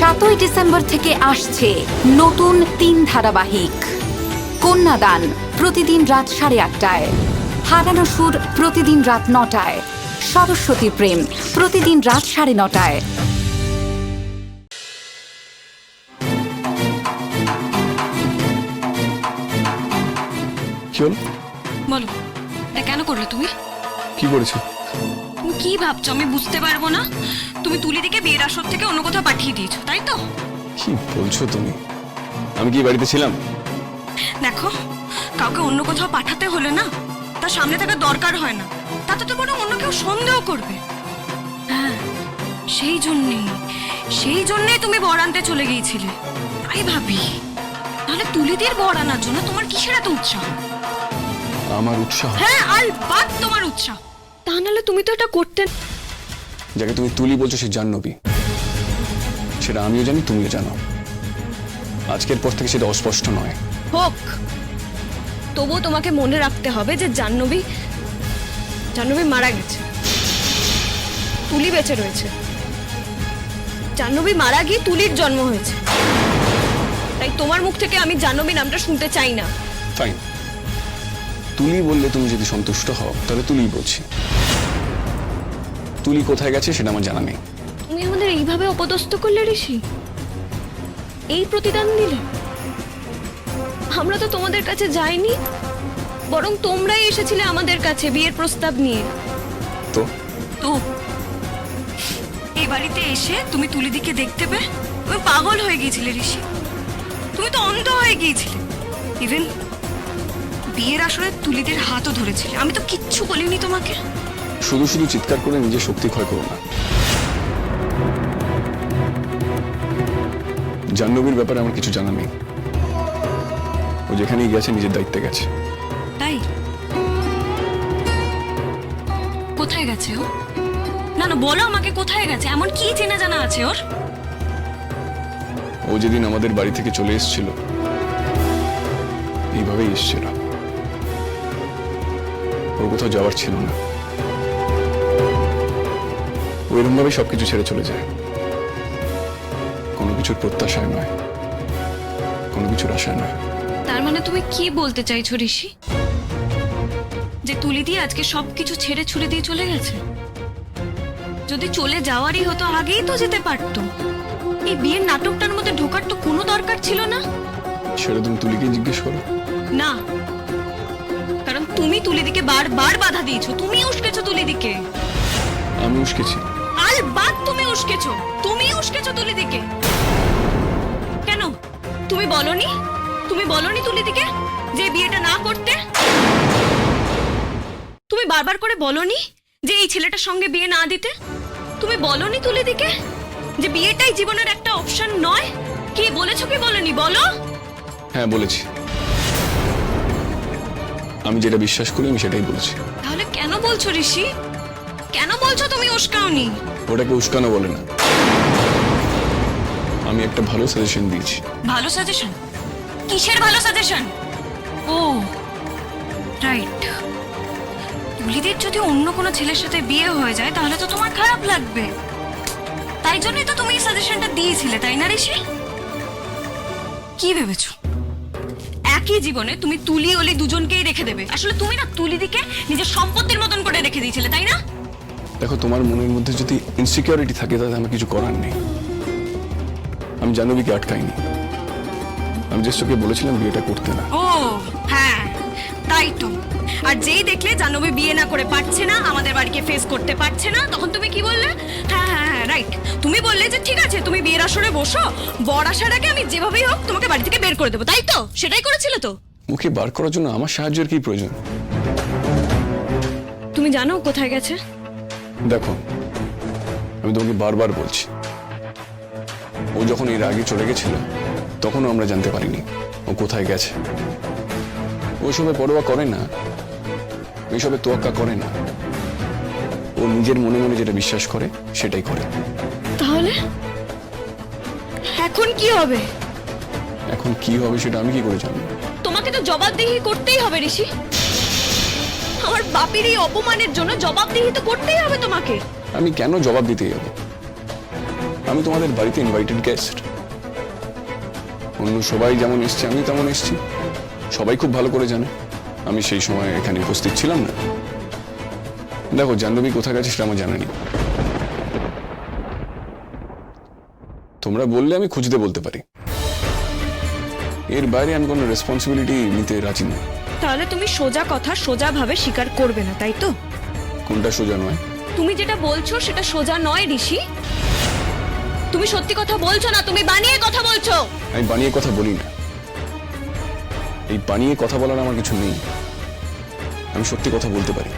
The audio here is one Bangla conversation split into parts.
7ই ডিসেম্বর থেকে আসছে নতুন 3 ধারাবাহিক। কন্যাদান প্রতিদিন রাত 8:30টায়, হারানো সুর প্রতিদিন রাত 9টায়, সরস্বতী প্রেম প্রতিদিন রাত 9:30টায়। চল বলো, এটা কেন করলে তুমি? কি করেছো? তুমি কি ভাবছো আমি বুঝতে পারবো না? তুমি তুলিদিকে বিয়ের আসর থেকে অন্য কোথাও পাঠিয়ে দিয়েছো, তাই তো? কি বলছো তুমি? আমি কি বাড়িতে ছিলাম? দেখো, কাউকে অন্য কোথাও পাঠাতে হলে না তার সামনে থাকা দরকার হয় না, তাতে তো বরং অন্য কেউ সন্দেহ করবে। হ্যাঁ, সেই জন্যেই তুমি বর আনতে চলে গিয়েছিলে। তাই ভাবি, তাহলে তুলিদির বর আনার জন্য তোমার কিসের এত উৎসাহ? আমার উৎসাহ? হ্যাঁ, আলবাত তোমার উৎসাহ। তা নাহলে তুমি তো এটা করতে। যাকে তুমি তুলি বলছো সে জাহ্নবী, সেটা আমিও জানি, তুমিও জানো। আজকের পর থেকে সেটা অস্পষ্ট নয়। হোক, তবুও তোমাকে মনে রাখতে হবে যে জাহ্নবী মারা গেছে, তুলি বেঁচে রয়েছে। জাহ্নবী মারা গিয়ে তুলির জন্ম হয়েছে। তাই তোমার মুখ থেকে আমি জাহ্নবী নামটা শুনতে চাই না। ফাইন, তুলি বললে তুমি যদি সন্তুষ্ট হও তাহলে তুলিই বলছি। তুলি কোথায় গেছে সেটা আমার জানা নেই। তুমি আমাদের এইভাবে অপদস্থ করলে ঋষি, এই প্রতিদান দিলে। আমরা তো তোমাদের কাছে যাইনি, বরং তোমরাই এসেছিলে আমাদের কাছে বিয়ের প্রস্তাব নিয়ে। তো এই বাড়িতে এসে তুমি তুলিদিকে দেখতে পেয়ে তুমি পাগল হয়ে গিয়েছিলে ঋষি। তুমি তো অন্ধ হয়ে গিয়েছিলে। ইভেন বিয়ের আসরে তুলিদের হাতও ধরেছিলে। আমি তো কিচ্ছু বলিনি তোমাকে। শুধু শুধু চিৎকার করে নিজের শক্তি ক্ষয় করো না। জাহ্নবীর ব্যাপারে আমার কিছু জানা নেই। ও যেখানেই গেছে নিজের দায়িত্বে গেছে। তাই? কোথায় গেছে ও? না বলো আমাকে, কোথায় গেছে? এমন কি চেনা জানা আছে ওর? ও যেদিন আমাদের বাড়ি থেকে চলে এসেছিল এইভাবেই এসেছিল। ওর কোথাও যাওয়ার ছিল না। ও এরকম ভাবে সবকিছু ছেড়ে চলে যায়, কোনো কিছুর প্রত্যাশায় নয়, কোনো কিছুর আশায় নয়। তার মানে তুমি কি বলতে চাইছো ঋষি? যে তুলিদি আজকে সবকিছু ছেড়ে ছুড়ে দিয়ে চলে গেছে? যদি চলে যাওয়ারই হতো আগেই তো যেতে পারতো। এই বিয়ের নাটকটার মধ্যে ঢোকার তো কোনো দরকার ছিল না। সেটা তুমি তুলিকে জিজ্ঞেস করো না, কারণ তুমি তুলিদিকে বারবার বাধা দিয়েছো। তুমি উস্কেছো তুলিদিকে। আমি উস্কেছি? আলবাত তুমি উস্কেছো তুলিদিকে। কেন তুমি বলনি তুলিদিকে যে বিয়েটা না করতে? তুমি বারবার করে বলনি যে এই ছেলেটার সঙ্গে বিয়ে না দিতে? তুমি বলনি তুলিদিকে যে বিয়েটাই জীবনের একটা অপশন নয়? কি বলেছো কি বলনি বলো? হ্যাঁ বলেছি। আমি যেটা বিশ্বাস করি আমি সেটাই বলেছি। তাহলে কেন বলছো ঋষি? কেন বলছো তুমি উস্কাওনি? ওটাকে উস্কানো বলে না, আমি একটা ভালো সাজেশন দিয়েছি। ভালো সাজেশন? কিসের ভালো সাজেশন? ও রাইট, তুলিদের যদি অন্য কোনো ছেলের সাথে বিয়ে হয়ে যায় তাহলে তো তোমার খারাপ লাগবে। তাই জন্যই তো তুমি এই সাজেশনটা দিয়েছিলে, তাই না ঋষি? কি ভেবেছো একই জীবনে তুমি তুলি ওলি দুজনকেই রেখে দেবে? আসলে তুমি না তুলিদিকে নিজের সম্পত্তির মতন করে রেখে দিয়েছিলে, তাই না? দেখো, তোমার মনের মধ্যে যদি ইনসিকিউরিটি থাকে তাহলে আমার কিছু করার নেই। আমি জাহ্নবীকে আটকাইনি, আমি জাস্ট ওকে বলেছিলাম বিয়েটা করতে না। ও হ্যাঁ, তাই তো। আর যেই দেখলে জাহ্নবী বিয়ে না করে পারছে না, আমাদের বাড়িকে ফেস করতে পারছে না, তখন তুমি কি বললে? হ্যাঁ রাইট, তুমি বললে যে ঠিক আছে তুমি বিয়ের আসরে বসো, বর আসার আগে আমি যেভাবেই হোক তোমাকে বাড়ি থেকে বের করে দেবো, তাই তো? সেটাই করেছিলে তো? মুখে বার করার জন্য আমার সাহায্যের কি প্রয়োজন? তুমি জানো কোথায় গেছে? দেখো, আমি তোমাকে বারবার বলছি, ও যখন এর আগে চলে গেছিল তখনও আমরা জানতে পারিনি ও কোথায় গেছে। ওইসবে পরোয়া করে না, ওইসবে তোয়াক্কা করে না। ও নিজের মনে মনে যেটা বিশ্বাস করে সেটাই করে। তাহলে এখন কি হবে? এখন কি হবে সেটা আমি কি করে জানবো? তোমাকে তো জবাবদিহি করতেই হবে ঋষি। আমার বাপের এই অপমানের জন্য জবাবদিহি তো করতেই হবে তোমাকে। আমি কেন জবাব দিতে যাবো? আমি তোমাদের বাড়িতে ইনভাইটেড গেস্ট। অন্য সবাই যেমন এসছে আমি তেমন এসছি। সবাই খুব ভালো করে জানে আমি সেই সময় এখানে উপস্থিত ছিলাম না। দেখো, জাহ্নবী কোথায় গেছে সেটা আমার জানা নেই। তোমরা বললে আমি খুঁজতে বলতে পারি, এর বাইরে আমি কোনো রেসপন্সিবিলিটি নিতে রাজি নই। তাহলে তুমি সোজা কথা সোজা ভাবে স্বীকার করবে না, তাই তো? কোনটা সোজা নয়? তুমি যেটা বলছো সেটা সোজা নয় ঋষি। তুমি সত্যি কথা বলছো না, তুমি বানিয়ে কথা বলছো। আমি বানিয়ে কথা বলি না। এই বানিয়ে কথা বলার আমার কিছু নেই। আমি সত্যি কথা বলতে পারি।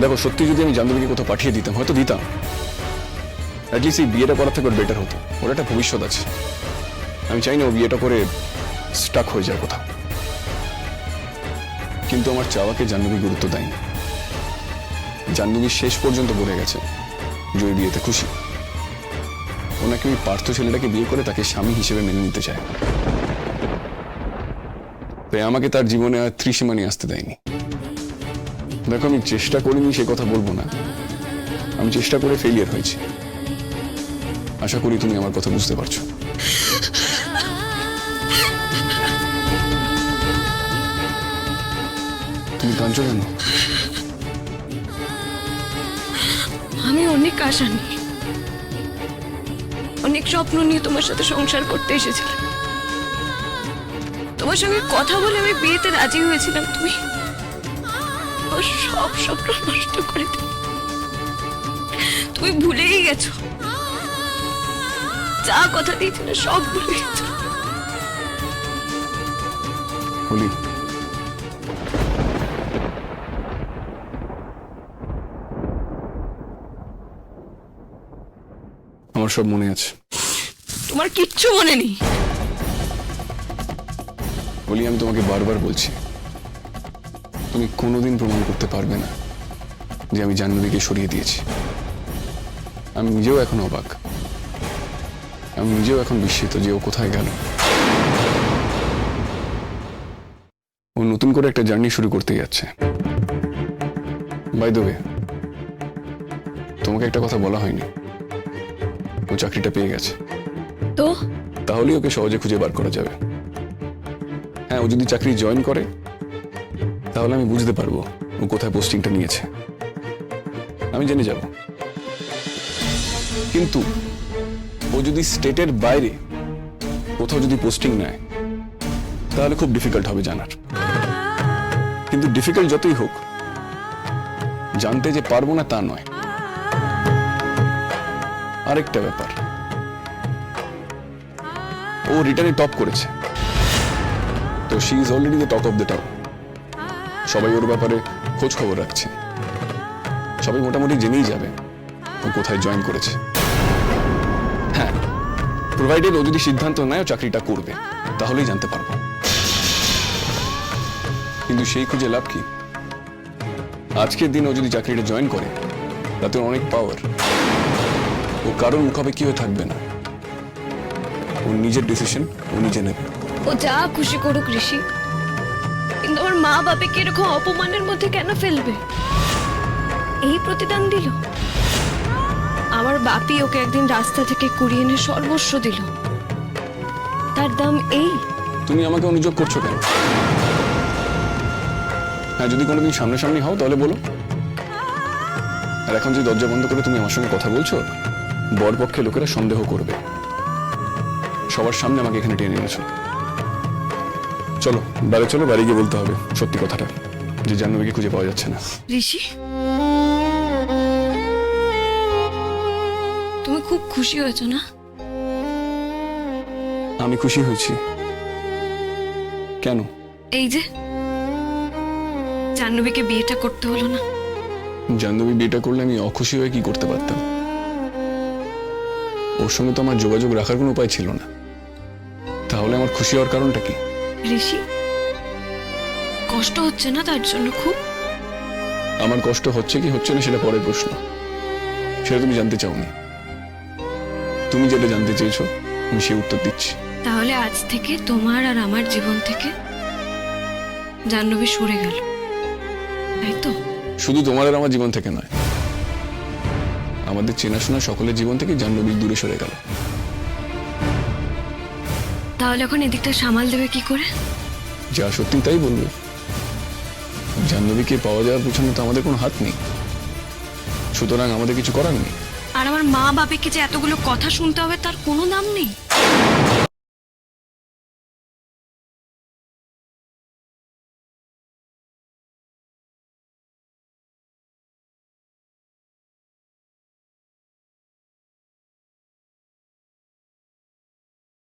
দেখো, সত্যি যদি আমি জাহ্নবীকে কোথাও পাঠিয়ে দিতাম, হয়তো দিতাম। অ্যাটলিস্ট এই বিয়েটা করার থেকে ওর বেটার হতো। ওর একটা ভবিষ্যৎ আছে। আমি চাই না ও বিয়েটা করে স্টাক হয়ে যায় কোথাও। কিন্তু আমার চাওয়াকে জাহ্নবী গুরুত্ব দেয়নি। জাহ্নবী শেষ পর্যন্ত বলে গেছে যে ওই বিয়েতে খুশি। ওনাকে ওই পার্থ ছেলেটাকে বিয়ে করে তাকে স্বামী হিসেবে মেনে নিতে চায়। তাই আমাকে তার জীবনে আর ত্রিসীমা নিয়ে আসতে দেয়নি। দেখো, আমি চেষ্টা করিনি সে কথা বলবো না। আমি চেষ্টা করে ফেলিয়ার হয়েছি। আশা করি তুমি আমার কথা বুঝতে পারছো। তুমি কাঁদছো কেন? আমি অনেক আশা নিয়ে, অনেক স্বপ্ন নিয়ে তোমার সাথে সংসার করতে এসেছিলাম। তোমার সঙ্গে কথা বলে আমি বিয়েতে রাজি হয়েছিলাম। তুমি আমার সব স্বপ্ন নষ্ট করে দিলে। তুমি ভুলেই গেছো, যা কথা দিয়েছিলে সব ভুলে গেছো। বলি, আমার সব মনে আছে। তোমার কিচ্ছু মনে নেই। বলি, আমি তোমাকে বারবার বলছি, তুমি কোনোদিন প্রমাণ করতে পারবে না যে আমি জাহ্নবীকে সরিয়ে দিয়েছি। আমি নিজেও এখন অবাক। আমি নিজেও এখন বিস্মিত যে ও কোথায় গেল। ও নতুন করে একটা জার্নি শুরু করতে যাচ্ছে। বাই দ্য ওয়ে, তোমাকে একটা কথা বলা হয়নি। ও চাকরিটা পেয়ে গেছে। তো তাহলেই ওকে সহজে খুঁজে বার করা যাবে। হ্যাঁ, ও যদি চাকরি জয়েন করে তাহলে আমি বুঝতে পারবো ও কোথায় পোস্টিংটা নিয়েছে। আমি জেনে যাব। কিন্তু ও যদি স্টেটের বাইরে কোথাও যদি পোস্টিং নেয় তাহলে খুব ডিফিকাল্ট হবে জানার। কিন্তু ডিফিকাল্ট যতই হোক, জানতে যে পারবো না তা নয়। আরেকটা ব্যাপার, ও রিটার্নে টপ করেছে, তো she is already the talk of the town. সবাই ওর ব্যাপারে খোঁজ খবর রাখছে। সবাই মোটামুটি জেনেই যাবে ও কোথায় জয়েন করেছে। হ্যাঁ, প্রোভাইডেড ও যদি সিদ্ধান্ত নেয় ও চাকরিটা করবে, তাহলেই জানতে পারবো। কিন্তু সেই খুঁজে লাভ কি? আজকের দিন ও যদি চাকরিটা জয়েন করে তাতে ওর অনেক পাওয়ার। ও কারোর মুখাপেক্ষি হয়ে থাকবে না। ও নিজের ডিসিশন ও নিজে নেবে। ও যা খুশি করুক ঋষি, কিন্তু আমার মা বাবাকে এরকম অপমানের মধ্যে কেন ফেলবে? এই প্রতিদান দিল। আমার বাপি ওকে একদিন রাস্তা থেকে কুড়িয়ে এনে সর্বস্ব দিল। তার দাম এই? তুমি আমাকে অনুযোগ করছো কেন? হ্যাঁ, যদি কোনোদিন সামনাসামনি হও তাহলে বলো। আর এখন যে দরজা বন্ধ করে তুমি আমার সঙ্গে কথা বলছো, বরপক্ষে লোকেরা সন্দেহ করবে। সবার সামনে আমাকে এখানে টেনে এনেছো। চলো বাড়ি চলো, বাড়ি গিয়ে বলতে হবে সত্যি কথাটা, যে জাহ্নবীকে খুঁজে পাওয়া যাচ্ছে না। ঋষি, তুমি খুব খুশি হয়েছো না? আমি খুশি হয়েছি। কেন? এই যে জাহ্নবীকে বিয়েটা করতে হলো না। জাহ্নবী বিয়েটা করলে আমি অখুশি হয়ে কি করতে পারতাম? ওর সঙ্গে তো আমার যোগাযোগ রাখার কোনো উপায় ছিল না। তাহলে আমার খুশি হওয়ার কারণটা কি? ঋষি, কষ্ট হচ্ছে না তার জন্য খুব? আমার কষ্ট হচ্ছে কি হচ্ছে না সেটা পরের প্রশ্ন। সেটা তুমি জানতে চাওনি। তুমি যেটা জানতে চেয়েছো আমি সে উত্তর দিচ্ছি। তাহলে আজ থেকে তোমার আর আমার জীবন থেকে জাহ্নবী সরে গেল, তাই তো? শুধু তোমার আর আমার জীবন থেকে নয়, আমাদের চেনাশোনা সকলের জীবন থেকে জাহ্নবী দূরে সরে গেল। তাহলে এখন এদিকটা সামাল দেবে কি করে? যা সত্যি তাই বলবে। জাহ্নবীকে পাওয়া যাওয়ার পিছনে তো আমাদের কোনো হাত নেই, সুতরাং আমাদের কিছু করার নেই। আর আমার মা বাবাকে যে এতগুলো কথা শুনতে হবে তার কোনো দাম নেই।